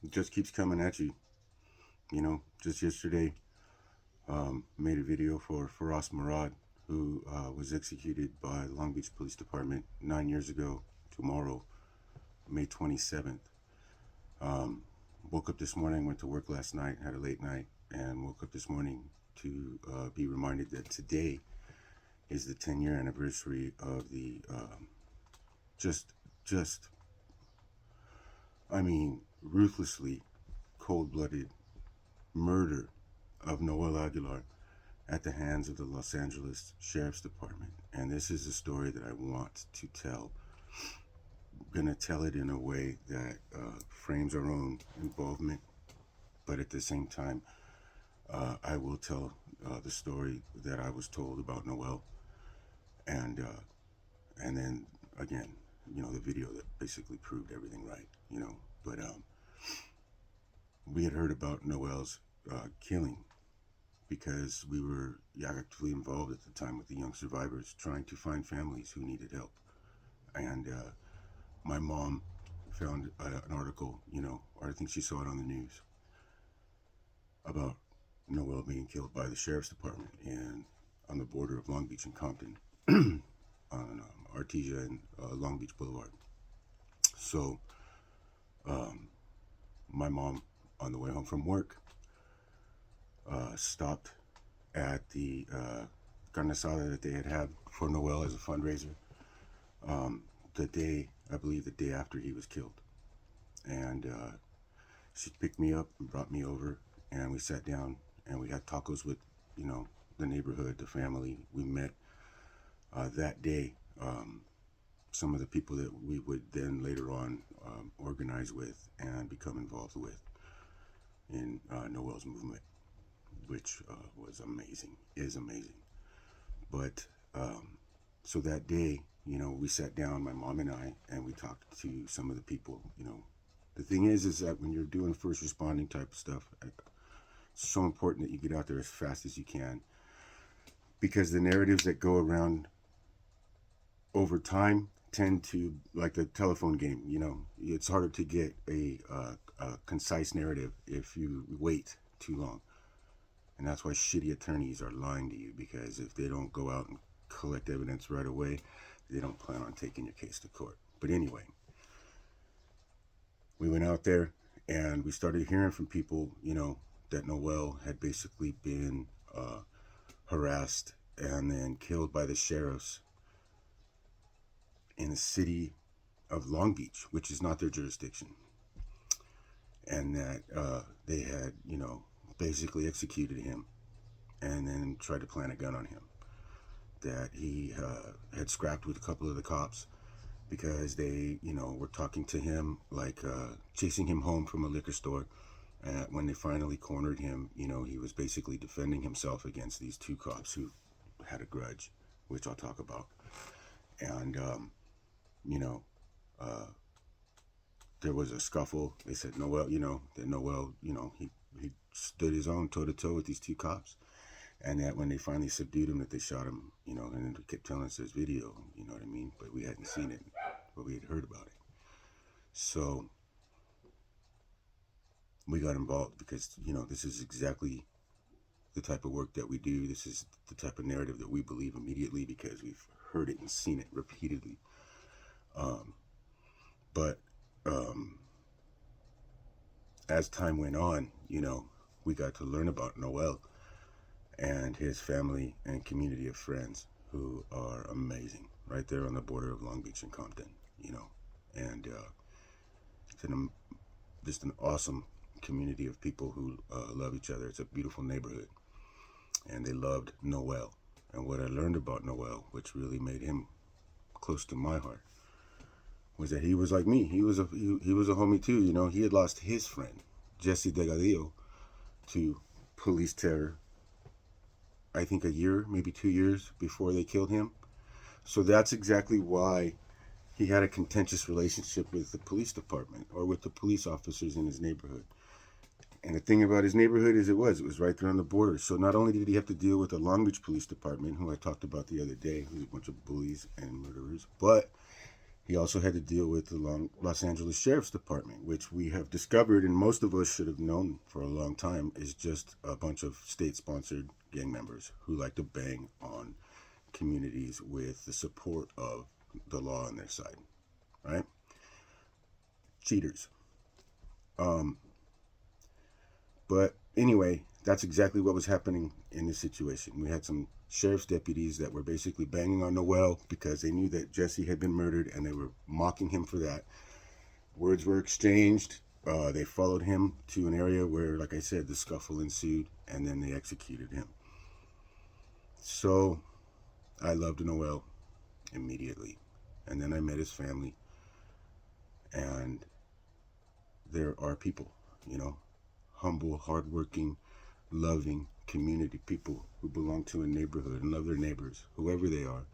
It just keeps coming at you. Just yesterday, made a video for Faraz Murad, who was executed by the Long Beach Police Department 9 years ago tomorrow, May 27th. Woke up this morning, went to work last night, had a late night, and woke up this morning to be reminded that today is the 10-year anniversary of the just, just, I mean, ruthlessly cold-blooded murder of Noel Aguilar at the hands of the Los Angeles Sheriff's Department. And this is a story that I want to tell. I'm going to tell it in a way that frames our own involvement, but at the same time, I will tell the story that I was told about Noel, and then again, the video that basically proved everything right. But we had heard about Noel's killing because we were actively involved at the time with the young survivors, trying to find families who needed help. And my mom found an article, or I think she saw it on the news, about Noel being killed by the sheriff's department on the border of Long Beach and Compton, on Artesia and Long Beach Boulevard. So my mom, on the way home from work, stopped at the carne asada that they had for Noel as a fundraiser I believe the day after he was killed. And she picked me up and brought me over, and we sat down and we had tacos with, the neighborhood, the family. We met that day some of the people that we would then later on organize with and become involved with in Noel's movement, which was amazing, is amazing. But so that day, we sat down, my mom and I, and we talked to some of the people. The thing is that when you're doing first responding type of stuff, it's so important that you get out there as fast as you can, because the narratives that go around over time tend to, like the telephone game, it's harder to get a concise narrative if you wait too long. And that's why shitty attorneys are lying to you, because if they don't go out and collect evidence right away, they don't plan on taking your case to court. But anyway, we went out there and we started hearing from people, that Noel had basically been harassed and then killed by the sheriffs in the city of Long Beach, which is not their jurisdiction. And that they had, basically executed him and then tried to plant a gun on him. That he had scrapped with a couple of the cops because they, were talking to him, like chasing him home from a liquor store. And when they finally cornered him, he was basically defending himself against these two cops who had a grudge, which I'll talk about. And, there was a scuffle. They said Noel, that Noel, he stood his own toe-to-toe with these two cops. And that when they finally subdued him, that they shot him, and then they kept telling us there's video, you know what I mean? But we hadn't seen it, but we had heard about it. So we got involved because, this is exactly the type of work that we do. This is the type of narrative that we believe immediately because we've heard it and seen it repeatedly. But as time went on, we got to learn about Noel and his family and community of friends who are amazing, right there on the border of Long Beach and Compton, and it's just an awesome community of people who love each other. It's a beautiful neighborhood, and they loved Noel. And what I learned about Noel, which really made him close to my heart, was that he was like me. He was a homie too. He had lost his friend, Jesse DELGADILLO, to police terror, I think a year, maybe 2 years before they killed him. So that's exactly why he had a contentious relationship with the police department or with the police officers in his neighborhood. And the thing about his neighborhood is it was right there on the border. So not only did he have to deal with the Long Beach Police Department, who I talked about the other day, who's a bunch of bullies and murderers, but He also had to deal with the Los Angeles Sheriff's Department, which we have discovered, and most of us should have known for a long time, is just a bunch of state-sponsored gang members who like to bang on communities with the support of the law on their side, right? Cheaters. But anyway, that's exactly what was happening in this situation. We had some sheriff's deputies that were basically banging on Noel because they knew that Jesse had been murdered, and they were mocking him for that. Words were exchanged. They followed him to an area where, like I said, the scuffle ensued, and then they executed him. So I loved Noel immediately. And then I met his family. And there are people, humble, hardworking, loving community people who belong to a neighborhood and love their neighbors, whoever they are.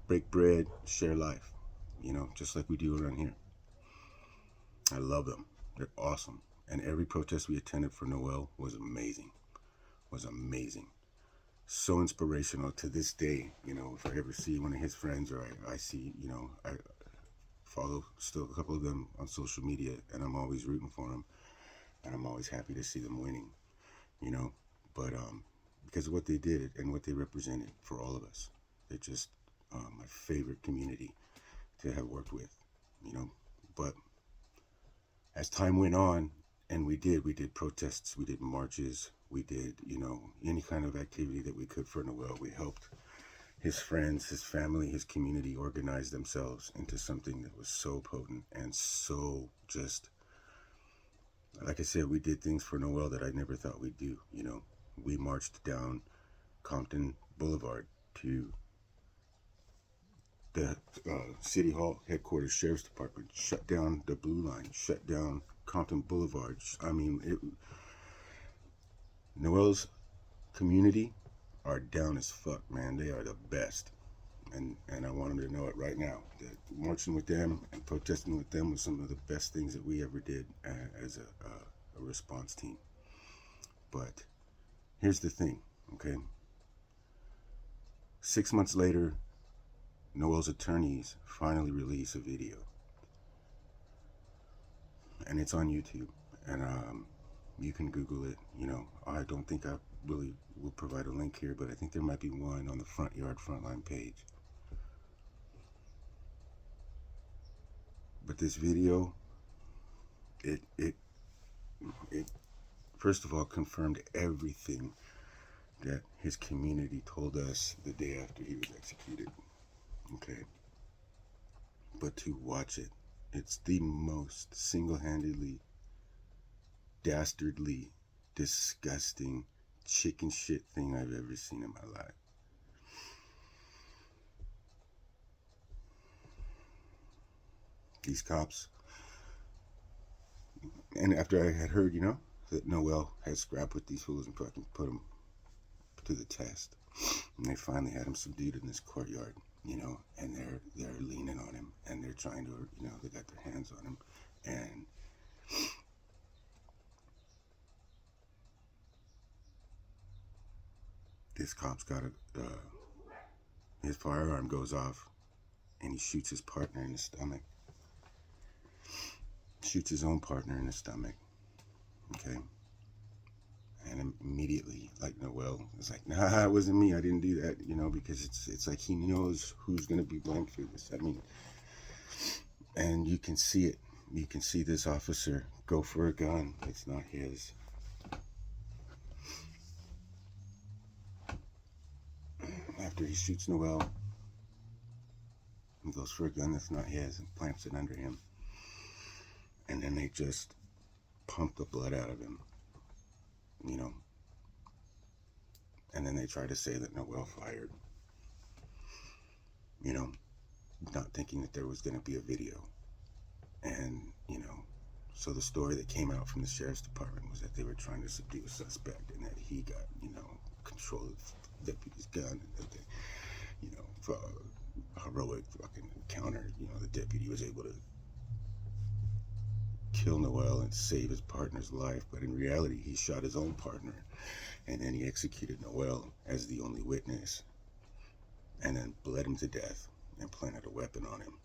Break bread, share life, just like we do around here. I love them. They're awesome. And every protest we attended for Noel was amazing. So inspirational to this day. If I ever see one of his friends, or I see, I follow still a couple of them on social media, and I'm always rooting for them, and I'm always happy to see them winning, but because of what they did and what they represented for all of us. They're just my favorite community to have worked with, but as time went on, and we did protests, we did marches, we did, any kind of activity that we could for Noel. We helped his friends, his family, his community organize themselves into something that was so potent and so just, like I said, we did things for Noel that I never thought we'd do. We marched down Compton Boulevard to the City Hall headquarters, Sheriff's Department, shut down the Blue Line, shut down Compton Boulevard. I mean, Noel's community are down as fuck, man. They are the best. And I want them to know it right now, that marching with them and protesting with them was some of the best things that we ever did as a response team. But here's the thing, okay? 6 months later, Noel's attorneys finally release a video. And it's on YouTube. And you can Google it. I don't think I really will provide a link here, but I think there might be one on the Frontyard Frontline page. But this video, it first of all confirmed everything that his community told us the day after he was executed. Okay. But to watch it, it's the most single-handedly, dastardly, disgusting, chicken shit thing I've ever seen in my life. These cops, and after I had heard, that Noel had scrapped with these fools and fucking put them to the test, and they finally had him subdued in this courtyard, and they're leaning on him, and they're trying to, they got their hands on him, and this cop's got his firearm goes off, and he shoots his partner in the stomach. Shoots his own partner in the stomach. Okay. And immediately, like, Noel is like, nah, it wasn't me. I didn't do that, because it's like he knows who's going to be blamed for this. I mean, and you can see it. You can see this officer go for a gun. It's not his. After he shoots Noel, he goes for a gun that's not his and plants it under him. And then they just pump the blood out of him, and then they try to say that Noel fired, not thinking that there was going to be a video. And, so the story that came out from the sheriff's department was that they were trying to subdue a suspect, and that he got, control of the deputy's gun, and that they, for a heroic fucking encounter, the deputy was able to kill Noel and save his partner's life. But in reality, he shot his own partner, and then he executed Noel as the only witness, and then bled him to death and planted a weapon on him.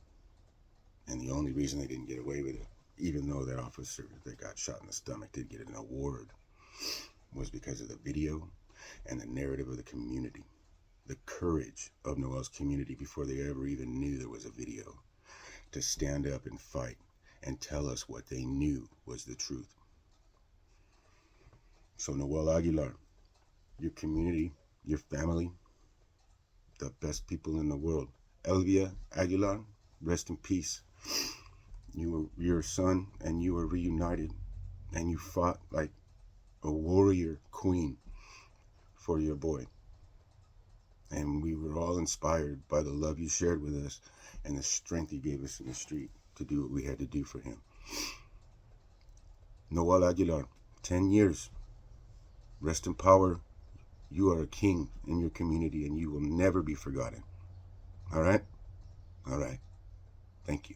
And the only reason they didn't get away with it, even though that officer that got shot in the stomach did get an award, was because of the video and the narrative of the community. The courage of Noel's community before they ever even knew there was a video, to stand up and fight and tell us what they knew was the truth. So Noel Aguilar, your community, your family, the best people in the world. Elvia Aguilar, rest in peace. You were your son, and you were reunited, and you fought like a warrior queen for your boy. And we were all inspired by the love you shared with us and the strength you gave us in the street to do what we had to do for him. Noel Aguilar, 10 years. Rest in power. You are a king in your community, and you will never be forgotten. All right? All right. Thank you.